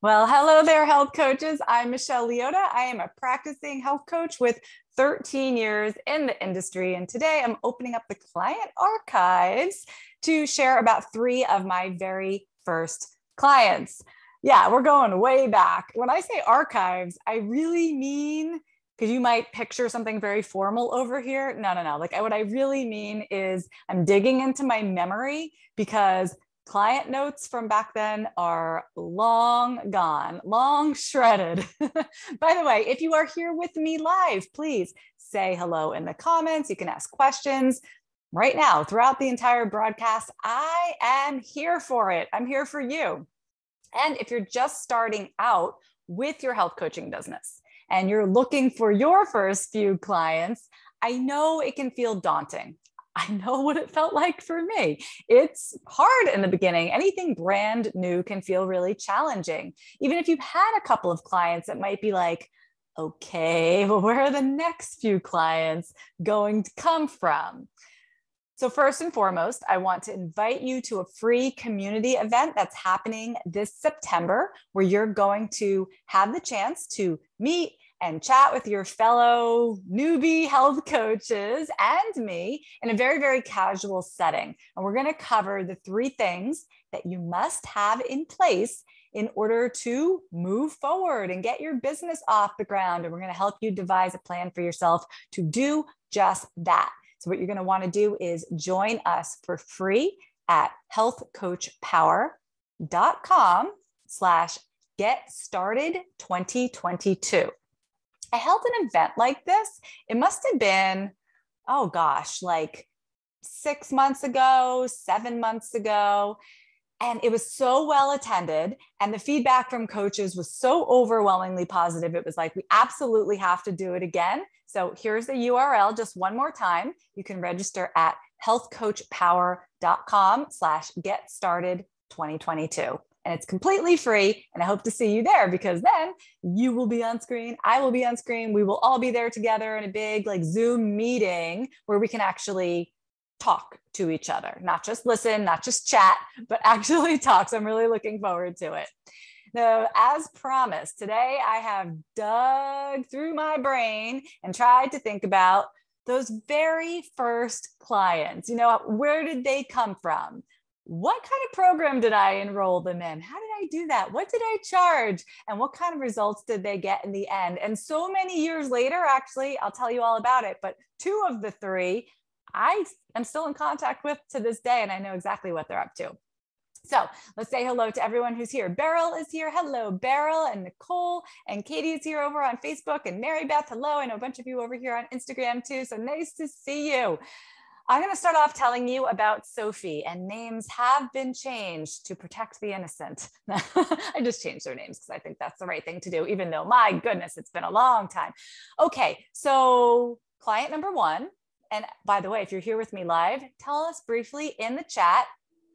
Well, hello there, health coaches. I'm Michelle Leota. I am a practicing health coach with 13 years in the industry. And today I'm opening up the client archives to share about three of my very first clients. Yeah, we're going way back. When I say archives, I really mean, because you might picture something very formal over here. No. Like what I really mean is I'm digging into my memory because client notes from back then are long gone, long shredded. By the way, if you are here with me live, please say hello in the comments. You can ask questions right now throughout the entire broadcast. I am here for it. I'm here for you. And if you're just starting out with your health coaching business and you're looking for your first few clients, I know it can feel daunting. I know what it felt like for me. It's hard in the beginning. Anything brand new can feel really challenging. Even if you've had a couple of clients, it might be like, okay, well, where are the next few clients going to come from? So first and foremost, I want to invite you to a free community event that's happening this September, where you're going to have the chance to meet and chat with your fellow newbie health coaches and me in a very, very casual setting. And we're going to cover the three things that you must have in place in order to move forward and get your business off the ground. And we're going to help you devise a plan for yourself to do just that. So what you're going to want to do is join us for free at healthcoachpower.com/get-started-2022. I held an event like this. It must have been, oh gosh, like 6 months ago, 7 months ago. And it was so well attended. And the feedback from coaches was so overwhelmingly positive. It was like, we absolutely have to do it again. So here's the URL just one more time. You can register at healthcoachpower.com/get-started-2022. And it's completely free. And I hope to see you there because then you will be on screen. I will be on screen. We will all be there together in a big like Zoom meeting where we can actually talk to each other, not just listen, not just chat, but actually talk. So I'm really looking forward to it. Now, as promised, today I have dug through my brain and tried to think about those very first clients. You know, where did they come from? What kind of program did I enroll them in? How did I do that? What did I charge? And what kind of results did they get in the end? And so many years later, actually, I'll tell you all about it. But two of the three I am still in contact with to this day, and I know exactly what they're up to. So let's say hello to everyone who's here. Beryl is here. Hello, Beryl, and Nicole, and Katie is here over on Facebook, and Mary Beth, hello. I know a bunch of you over here on Instagram too, so nice to see you. I'm going to start off telling you about Sophie, and names have been changed to protect the innocent. I just changed their names because I think that's the right thing to do, even though, my goodness, it's been a long time. Okay, so client number one. And by the way, if you're here with me live, tell us briefly in the chat,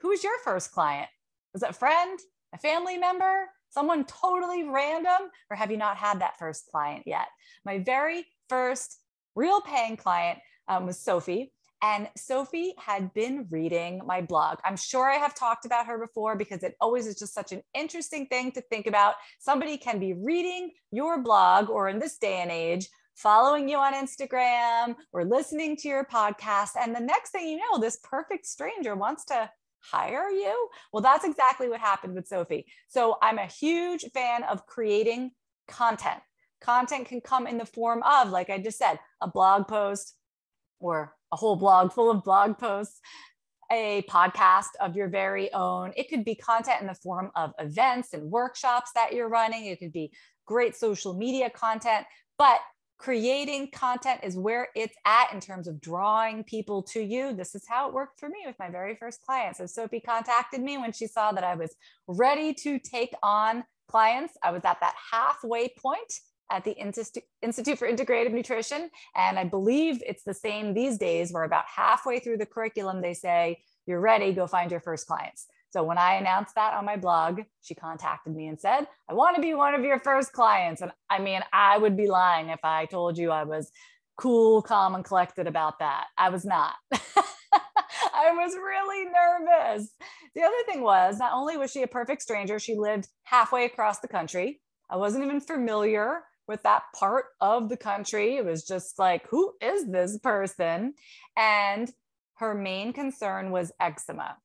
who was your first client? Was it a friend, a family member, someone totally random, or have you not had that first client yet? My very first real paying client was Sophie. And Sophie had been reading my blog. I'm sure I have talked about her before because it always is just such an interesting thing to think about. Somebody can be reading your blog, or in this day and age, following you on Instagram or listening to your podcast. And the next thing you know, this perfect stranger wants to hire you. Well, that's exactly what happened with Sophie. So I'm a huge fan of creating content. Content can come in the form of, like I just said, a blog post or a whole blog full of blog posts, a podcast of your very own. It could be content in the form of events and workshops that you're running. It could be great social media content, but creating content is where it's at in terms of drawing people to you. This is how it worked for me with my very first client. So Sophie contacted me when she saw that I was ready to take on clients. I was at that halfway point at the Institute for Integrative Nutrition. And I believe it's the same these days. We're about halfway through the curriculum. They say, you're ready, go find your first clients. So when I announced that on my blog, she contacted me and said, I want to be one of your first clients. And I mean, I would be lying if I told you I was cool, calm, and collected about that. I was not. I was really nervous. The other thing was, not only was she a perfect stranger, she lived halfway across the country. I wasn't even familiar with that part of the country. It was just like, who is this person? And her main concern was eczema.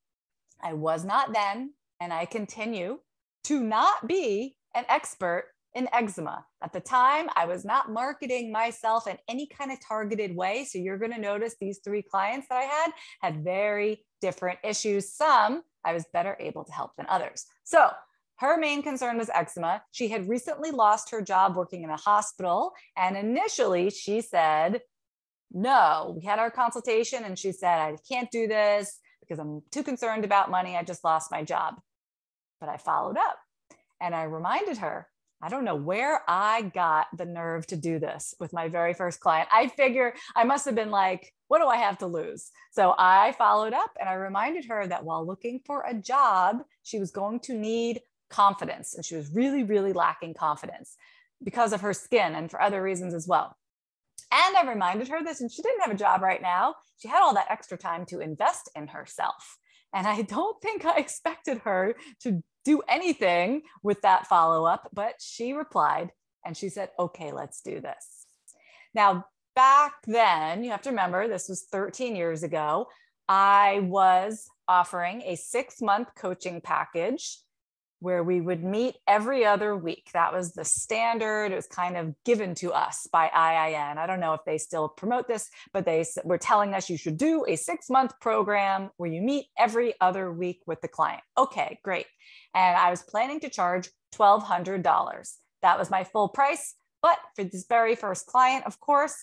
I was not then, and I continue to not be an expert in eczema. At the time, I was not marketing myself in any kind of targeted way. So you're going to notice these 3 clients that I had very different issues. Some I was better able to help than others. So her main concern was eczema. She had recently lost her job working in a hospital. And initially she said, no, we had our consultation and she said, I can't do this because I'm too concerned about money. I just lost my job. But I followed up and I reminded her, I don't know where I got the nerve to do this with my very first client. I figure I must have been like, what do I have to lose? So I followed up and I reminded her that while looking for a job, she was going to need confidence. And she was really, really lacking confidence because of her skin and for other reasons as well. And I reminded her that since she didn't have a job right now, she had all that extra time to invest in herself. And I don't think I expected her to do anything with that follow-up, but she replied and she said, okay, let's do this. Now, back then, you have to remember, this was 13 years ago, I was offering a 6-month coaching package where we would meet every other week. That was the standard. It was kind of given to us by IIN. I don't know if they still promote this, but they were telling us you should do a 6-month program where you meet every other week with the client. Okay, great. And I was planning to charge $1,200. That was my full price. But for this very first client, of course,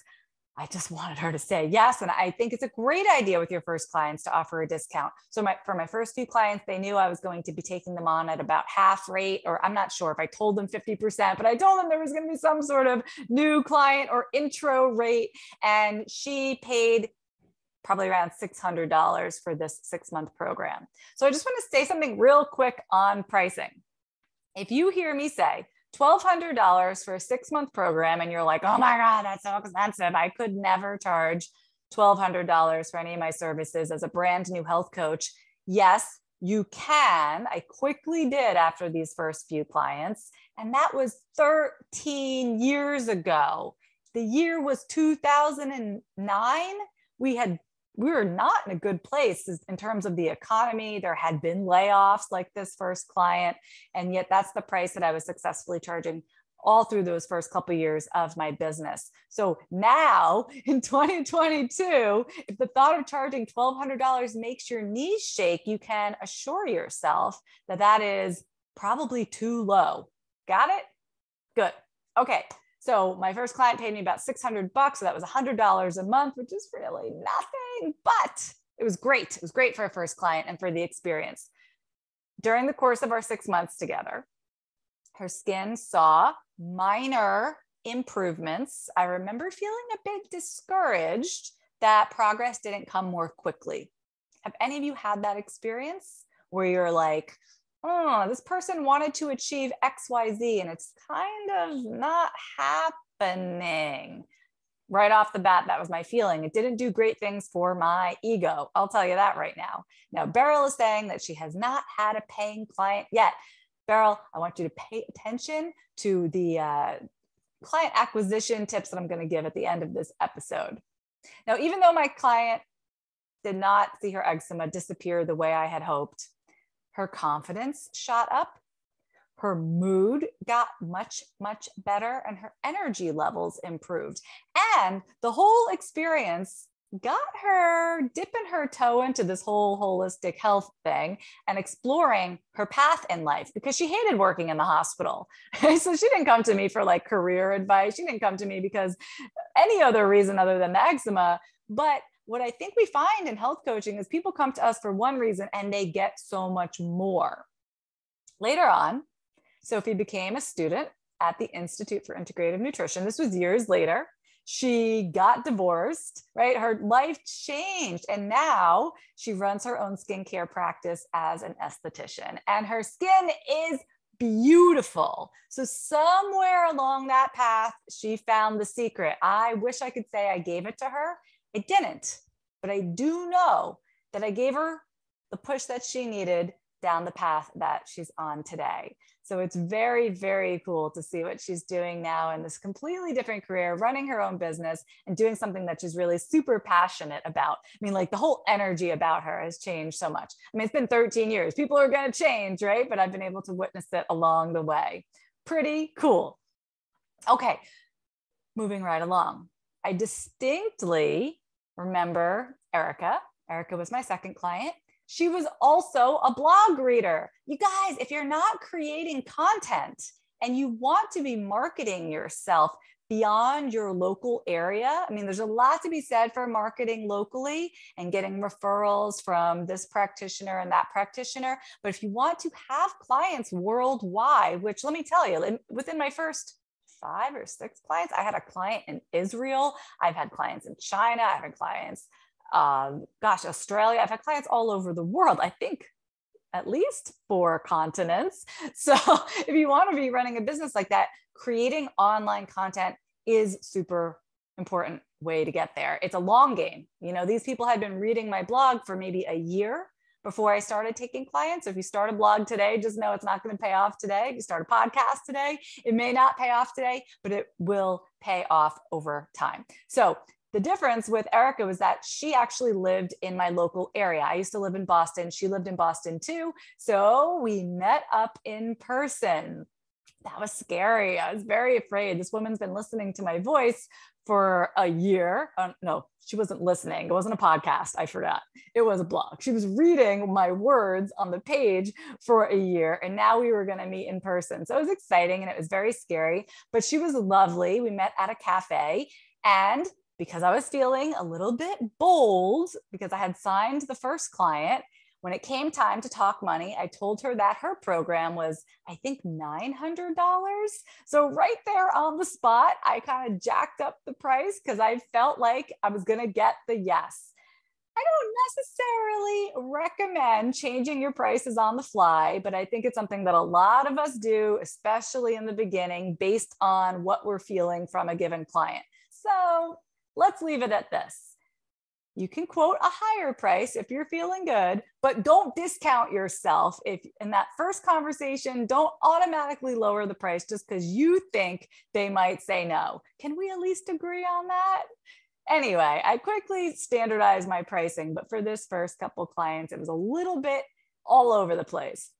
I just wanted her to say yes. And I think it's a great idea with your first clients to offer a discount. So for my first few clients, they knew I was going to be taking them on at about half rate, or I'm not sure if I told them 50%, but I told them there was going to be some sort of new client or intro rate. And she paid probably around $600 for this 6-month program. So I just want to say something real quick on pricing. If you hear me say $1,200 for a 6-month program and you're like, oh my God, that's so expensive, I could never charge $1,200 for any of my services as a brand new health coach. Yes, you can. I quickly did after these first few clients. And that was 13 years ago. The year was 2009. We were not in a good place in terms of the economy. There had been layoffs like this first client. And yet that's the price that I was successfully charging all through those first couple of years of my business. So now in 2022, if the thought of charging $1,200 makes your knees shake, you can assure yourself that that is probably too low. Got it? Good. Okay. So my first client paid me about $600. So that was $100 a month, which is really nothing, but it was great. It was great for a first client and for the experience. During the course of our 6 months together, her skin saw minor improvements. I remember feeling a bit discouraged that progress didn't come more quickly. Have any of you had that experience where you're like, oh, this person wanted to achieve XYZ and it's kind of not happening? Right off the bat, that was my feeling. It didn't do great things for my ego. I'll tell you that right now. Now, Beryl is saying that she has not had a paying client yet. Beryl, I want you to pay attention to the client acquisition tips that I'm going to give at the end of this episode. Now, even though my client did not see her eczema disappear the way I had hoped, her confidence shot up, her mood got much, much better, and her energy levels improved. And the whole experience got her dipping her toe into this whole holistic health thing and exploring her path in life, because she hated working in the hospital. So she didn't come to me for like career advice. She didn't come to me because any other reason other than the eczema. But what I think we find in health coaching is people come to us for one reason and they get so much more. Later on, Sophie became a student at the Institute for Integrative Nutrition. This was years later. She got divorced, right? Her life changed. And now she runs her own skincare practice as an esthetician. And her skin is beautiful. So somewhere along that path, she found the secret. I wish I could say I gave it to her. It didn't, but I do know that I gave her the push that she needed down the path that she's on today. So it's very, very cool to see what she's doing now in this completely different career, running her own business and doing something that she's really super passionate about. I mean, like the whole energy about her has changed so much. I mean, it's been 13 years. People are going to change, right? But I've been able to witness it along the way. Pretty cool. Okay, moving right along. I distinctly remember Erica. Erica was my second client. She was also a blog reader. You guys, if you're not creating content and you want to be marketing yourself beyond your local area, I mean, there's a lot to be said for marketing locally and getting referrals from this practitioner and that practitioner. But if you want to have clients worldwide, which let me tell you, within my first 5 or 6 clients, I had a client in Israel. I've had clients in China. I've had clients Australia. I've had clients all over the world. I think at least 4 continents. So if you want to be running a business like that, creating online content is super important way to get there. It's a long game. You know, these people had been reading my blog for maybe a year before I started taking clients. So if you start a blog today, just know it's not going to pay off today. If you start a podcast today, it may not pay off today, but it will pay off over time. So the difference with Erica was that she actually lived in my local area. I used to live in Boston. She lived in Boston too. So we met up in person. That was scary. I was very afraid. This woman's been listening to my voice for a year. No, she wasn't listening. It wasn't a podcast. I forgot. It was a blog. She was reading my words on the page for a year. And now we were going to meet in person. So it was exciting and it was very scary, but she was lovely. We met at a cafe, and because I was feeling a little bit bold because I had signed the first client, when it came time to talk money, I told her that her program was, I think, $900. So right there on the spot, I kind of jacked up the price because I felt like I was going to get the yes. I don't necessarily recommend changing your prices on the fly, but I think it's something that a lot of us do, especially in the beginning, based on what we're feeling from a given client. So let's leave it at this. You can quote a higher price if you're feeling good, but don't discount yourself. If in that first conversation, don't automatically lower the price just because you think they might say no. Can we at least agree on that? Anyway, I quickly standardized my pricing, but for this first couple clients, it was a little bit all over the place.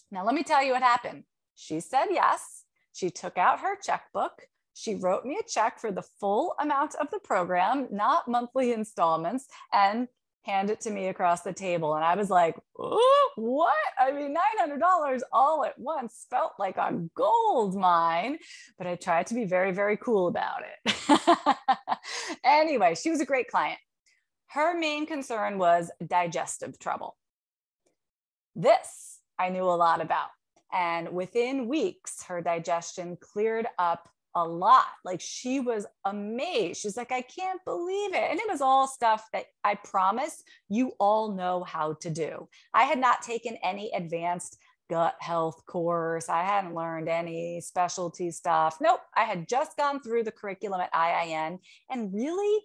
Now, let me tell you what happened. She said yes. She took out her checkbook. She wrote me a check for the full amount of the program, not monthly installments, and handed it to me across the table. And I was like, oh, what? I mean, $900 all at once felt like a gold mine, but I tried to be very, very cool about it. Anyway, she was a great client. Her main concern was digestive trouble. This I knew a lot about. And within weeks, her digestion cleared up a lot. Like, she was amazed. She's like, I can't believe it. And it was all stuff that I promise you all know how to do. I had not taken any advanced gut health course. I hadn't learned any specialty stuff. Nope. I had just gone through the curriculum at IIN. And really,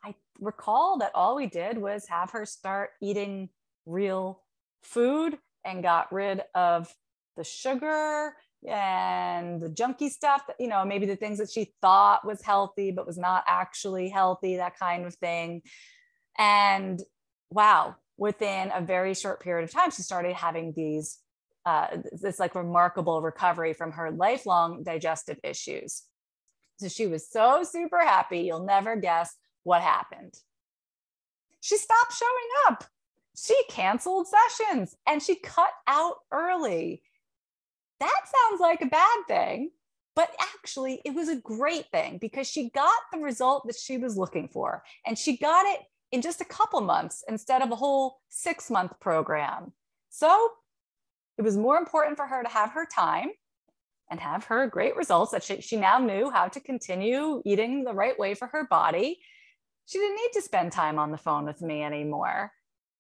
I recall that all we did was have her start eating real food and got rid of the sugar and the junky stuff that, you know, maybe the things that she thought was healthy, but was not actually healthy, that kind of thing. And wow, within a very short period of time, she started having these, this like remarkable recovery from her lifelong digestive issues. So she was so super happy. You'll never guess what happened. She stopped showing up. She canceled sessions and she cut out early. That sounds like a bad thing, but actually it was a great thing because she got the result that she was looking for. And she got it in just a couple months instead of a whole 6-month program. So it was more important for her to have her time and have her great results, that she now knew how to continue eating the right way for her body. She didn't need to spend time on the phone with me anymore.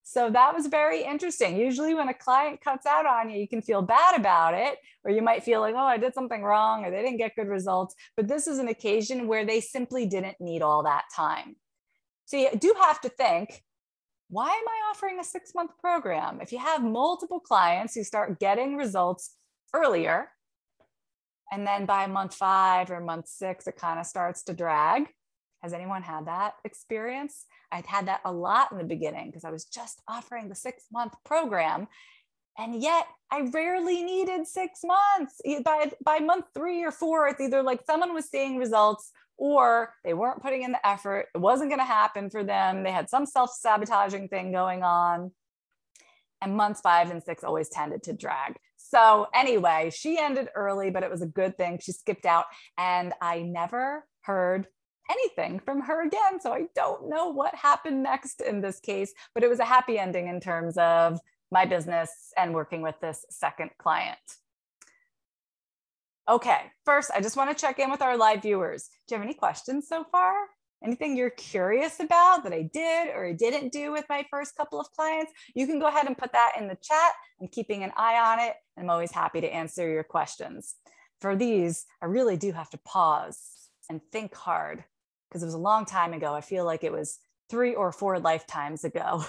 So that was very interesting. Usually when a client cuts out on you, you can feel bad about it, or you might feel like, oh, I did something wrong, or they didn't get good results. But this is an occasion where they simply didn't need all that time. So you do have to think, why am I offering a 6-month program? If you have multiple clients who start getting results earlier, and then by month 5 or month 6, it kind of starts to drag. Has anyone had that experience? I'd had that a lot in the beginning because I was just offering the 6-month program. And yet I rarely needed 6 months. By month 3 or 4, it's either like someone was seeing results or they weren't putting in the effort. It wasn't going to happen for them. They had some self-sabotaging thing going on. And months 5 and 6 always tended to drag. So anyway, she ended early, but it was a good thing. She skipped out and I never heard anything from her again. So I don't know what happened next in this case, but it was a happy ending in terms of my business and working with this second client. Okay, first, I just want to check in with our live viewers. Do you have any questions so far? Anything you're curious about that I did or didn't do with my first couple of clients? You can go ahead and put that in the chat. I'm keeping an eye on it. I'm always happy to answer your questions. For these, I really do have to pause and think hard because it was a long time ago. I feel like it was 3 or 4 lifetimes ago.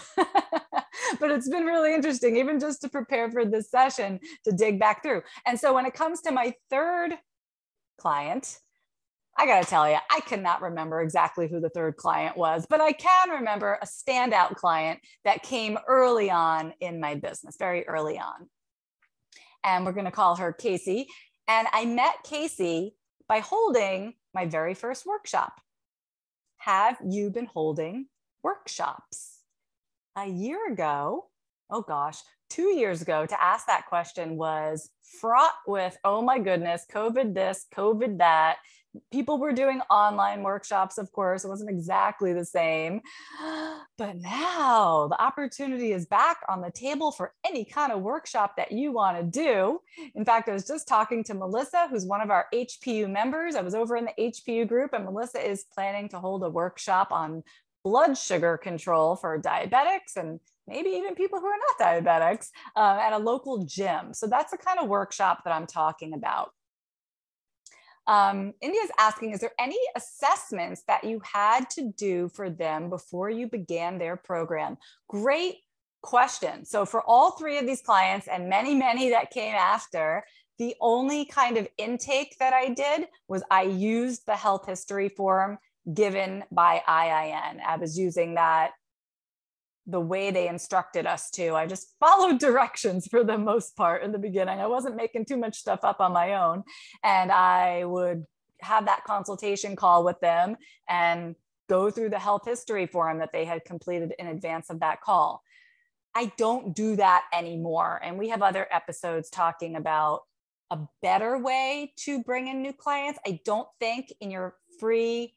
But it's been really interesting, even just to prepare for this session, to dig back through. And so when it comes to my third client, I got to tell you, I cannot remember exactly who the third client was, but I can remember a standout client that came early on in my business, very early on. And we're going to call her Casey. And I met Casey by holding my very first workshop. Have you been holding workshops? A year ago, oh gosh, 2 years ago, to ask that question was fraught with, oh my goodness, COVID this, COVID that. People were doing online workshops, of course. It wasn't exactly the same. But now the opportunity is back on the table for any kind of workshop that you want to do. In fact, I was just talking to Melissa, who's one of our HPU members. I was over in the HPU group, and Melissa is planning to hold a workshop on blood sugar control for diabetics and maybe even people who are not diabetics at a local gym. So that's the kind of workshop that I'm talking about. India's asking, is there any assessments that you had to do for them before you began their program? Great question. So for all 3 of these clients and many, many that came after, the only kind of intake that I did was I used the health history form given by IIN. I was using that the way they instructed us to. I just followed directions for the most part in the beginning. I wasn't making too much stuff up on my own. And I would have that consultation call with them and go through the health history form that they had completed in advance of that call. I don't do that anymore. And we have other episodes talking about a better way to bring in new clients. I don't think in your free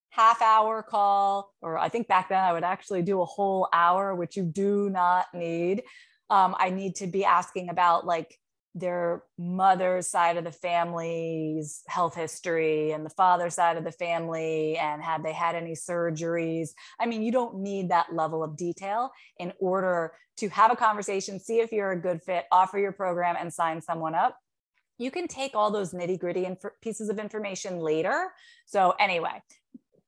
half-hour call, or I think back then I would actually do a whole hour, which you do not need. I need to be asking about like their mother's side of the family's health history and the father's side of the family, and have they had any surgeries? I mean, you don't need that level of detail in order to have a conversation, see if you're a good fit, offer your program, and sign someone up. You can take all those nitty-gritty pieces of information later. So anyway,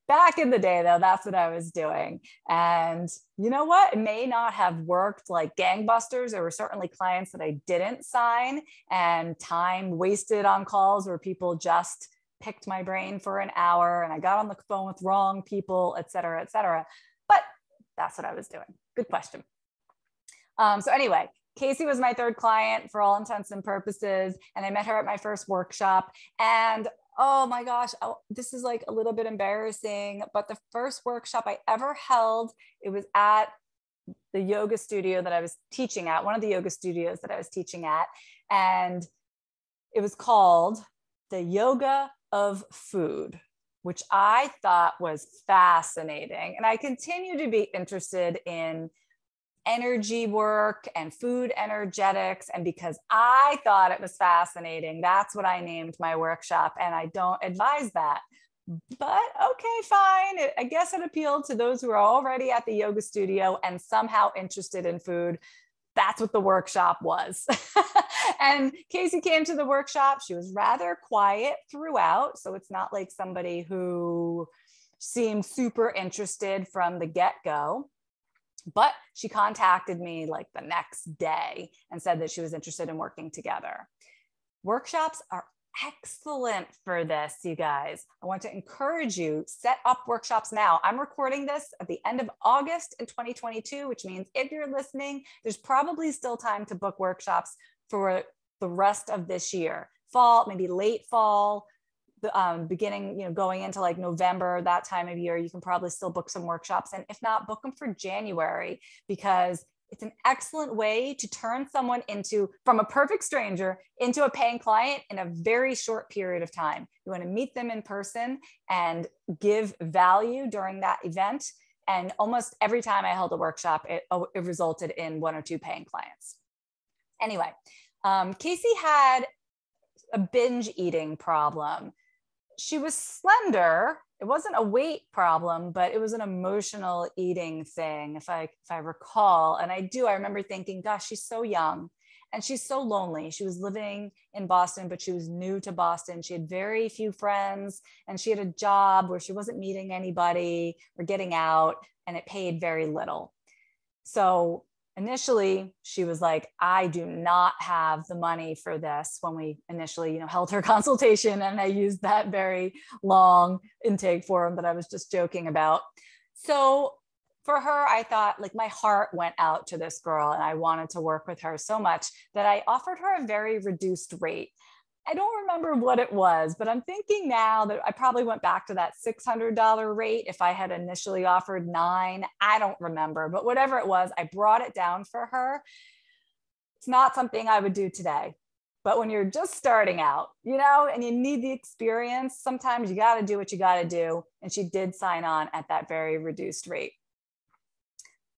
back in the day, though, that's what I was doing. And you know what? It may not have worked like gangbusters. There were certainly clients that I didn't sign, and time wasted on calls where people just picked my brain for an hour and I got on the phone with wrong people, et cetera, et cetera. But that's what I was doing. Good question. So anyway, Casey was my third client for all intents and purposes. And I met her at my first workshop. And oh my gosh, this is like a little bit embarrassing, but the first workshop I ever held, it was at the yoga studio that I was teaching at, one of the yoga studios that I was teaching at. And it was called the Yoga of Food, which I thought was fascinating. And I continue to be interested in energy work and food energetics. And because I thought it was fascinating, that's what I named my workshop. And I don't advise that. But okay, fine. I guess it appealed to those who are already at the yoga studio and somehow interested in food. That's what the workshop was. And Casey came to the workshop. She was rather quiet throughout. So it's not like somebody who seemed super interested from the get-go. But she contacted me like the next day and said that she was interested in working together. Workshops are excellent for this, you guys. I want to encourage you, set up workshops now. I'm recording this at the end of August in 2022, which means if you're listening, there's probably still time to book workshops for the rest of this year. Fall, maybe late fall, beginning, going into like November, that time of year, you can probably still book some workshops. And if not, book them for January, because it's an excellent way to turn someone from a perfect stranger into a paying client in a very short period of time. You want to meet them in person and give value during that event. And almost every time I held a workshop, it resulted in 1 or 2 paying clients. Anyway, Casey had a binge eating problem. She was slender. It wasn't a weight problem, but it was an emotional eating thing, if I recall. And I remember thinking, gosh, she's so young and she's so lonely. She was living in Boston, but she was new to Boston. She had very few friends, and she had a job where she wasn't meeting anybody or getting out, and it paid very little. So initially she was like, I do not have the money for this, when we initially, held her consultation, and I used that very long intake form that I was just joking about. So for her, I thought, like, my heart went out to this girl and I wanted to work with her so much that I offered her a very reduced rate. I don't remember what it was, but I'm thinking now that I probably went back to that $600 rate if I had initially offered $9. I don't remember, but whatever it was, I brought it down for her. It's not something I would do today, but when you're just starting out, and you need the experience, sometimes you got to do what you got to do. And she did sign on at that very reduced rate.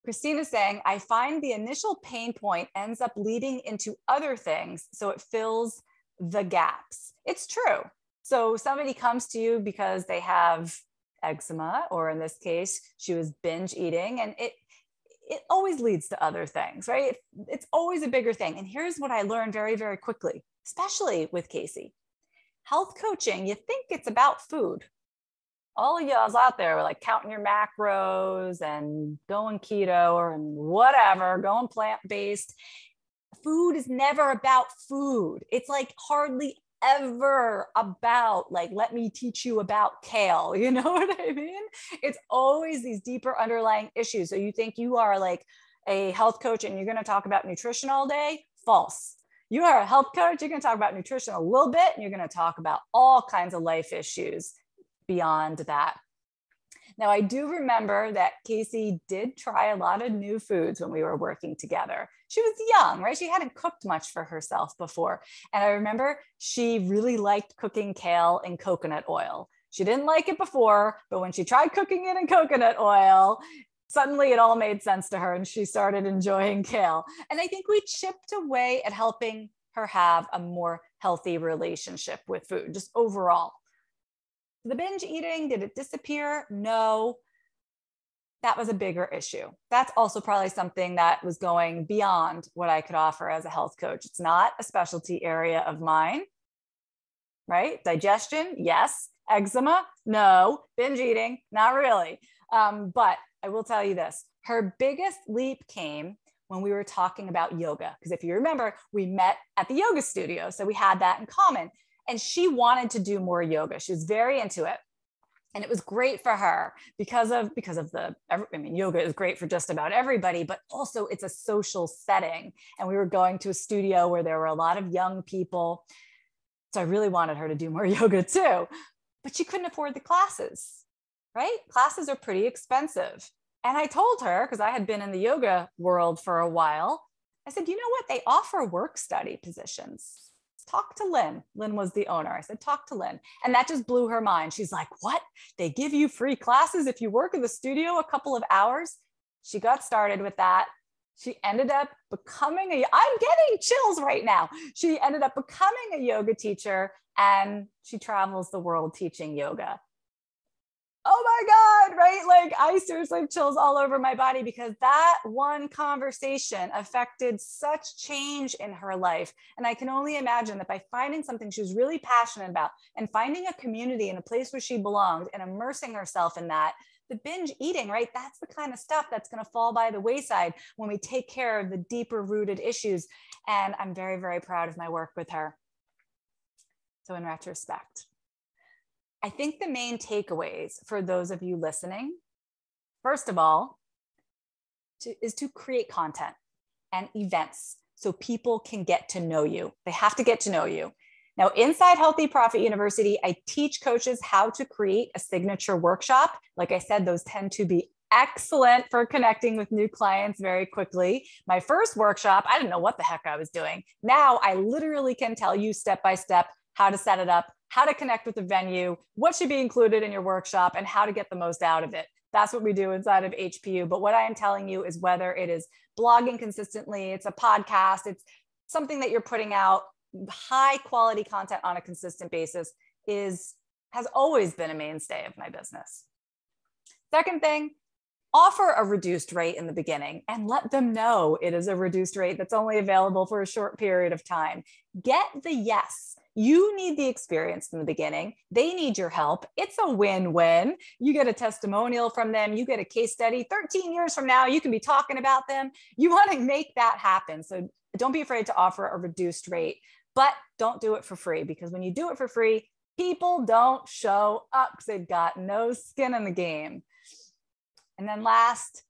Christina's saying, I find the initial pain point ends up leading into other things, so it fills the gaps. It's true. So somebody comes to you because they have eczema, or in this case, she was binge eating, and it always leads to other things, right? It's always a bigger thing. And here's what I learned very, very quickly, especially with Casey. Health coaching, you think it's about food. All of y'all out there were like counting your macros and going keto or whatever, going plant-based. Food is never about food. It's like hardly ever about, like, let me teach you about kale. You know what I mean? It's always these deeper underlying issues. So you think you are like a health coach and you're going to talk about nutrition all day? False. You are a health coach, you're going to talk about nutrition a little bit, and you're going to talk about all kinds of life issues beyond that. Now, I do remember that Casey did try a lot of new foods when we were working together. She was young, right? She hadn't cooked much for herself before. And I remember she really liked cooking kale in coconut oil. She didn't like it before, but when she tried cooking it in coconut oil, suddenly it all made sense to her and she started enjoying kale. And I think we chipped away at helping her have a more healthy relationship with food, just overall. The binge eating, did it disappear? No, that was a bigger issue. That's also probably something that was going beyond what I could offer as a health coach. It's not a specialty area of mine, right? Digestion, yes. Eczema, no. Binge eating, not really. But I will tell you this, her biggest leap came when we were talking about yoga. Because if you remember, we met at the yoga studio. So we had that in common. And she wanted to do more yoga. She was very into it. And it was great for her because of yoga is great for just about everybody, but also it's a social setting. And we were going to a studio where there were a lot of young people. So I really wanted her to do more yoga too, but she couldn't afford the classes, right? Classes are pretty expensive. And I told her, because I had been in the yoga world for a while, I said, you know what? They offer work study positions. Talk to Lynn. Lynn was the owner. I said, talk to Lynn. And that just blew her mind. She's like, what? They give you free classes if you work in the studio a couple of hours? She got started with that. She ended up becoming I'm getting chills right now. She ended up becoming a yoga teacher, and she travels the world teaching yoga. Oh my God, right? Like, I seriously have chills all over my body because that one conversation affected such change in her life. And I can only imagine that by finding something she was really passionate about and finding a community and a place where she belonged and immersing herself in that, the binge eating, right? That's the kind of stuff that's going to fall by the wayside when we take care of the deeper rooted issues. And I'm very, very proud of my work with her. So in retrospect, I think the main takeaways for those of you listening, first of all, is to create content and events so people can get to know you. They have to get to know you. Now, inside Healthy Profit University, I teach coaches how to create a signature workshop. Like I said, those tend to be excellent for connecting with new clients very quickly. My first workshop, I didn't know what the heck I was doing. Now I literally can tell you step by step how to set it up, how to connect with the venue, what should be included in your workshop, and how to get the most out of it. That's what we do inside of HPU. But what I am telling you is whether it is blogging consistently, it's a podcast, it's something that you're putting out, high quality content on a consistent basis has always been a mainstay of my business. Second thing, offer a reduced rate in the beginning and let them know it is a reduced rate that's only available for a short period of time. Get the yes. You need the experience in the beginning. They need your help. It's a win-win. You get a testimonial from them. You get a case study. 13 years from now, you can be talking about them. You want to make that happen. So don't be afraid to offer a reduced rate, but don't do it for free, because when you do it for free, people don't show up because they've got no skin in the game. And then last,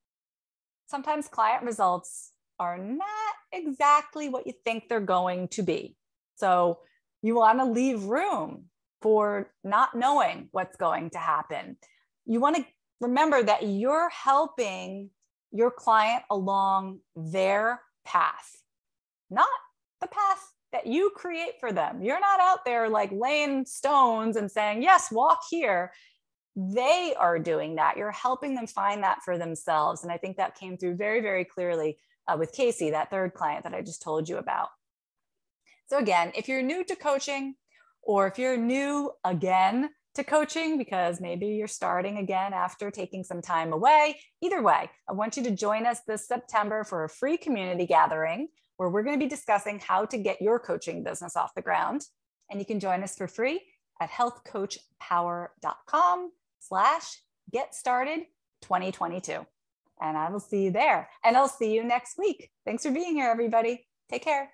sometimes client results are not exactly what you think they're going to be. So you want to leave room for not knowing what's going to happen. You want to remember that you're helping your client along their path, not the path that you create for them. You're not out there like laying stones and saying, yes, walk here. They are doing that. You're helping them find that for themselves. And I think that came through very, very clearly with Casey, that third client that I just told you about. So again, if you're new to coaching, or if you're new again to coaching because maybe you're starting again after taking some time away, either way, I want you to join us this September for a free community gathering where we're going to be discussing how to get your coaching business off the ground. And you can join us for free at healthcoachpower.com/getstarted2022. And I will see you there. And I'll see you next week. Thanks for being here, everybody. Take care.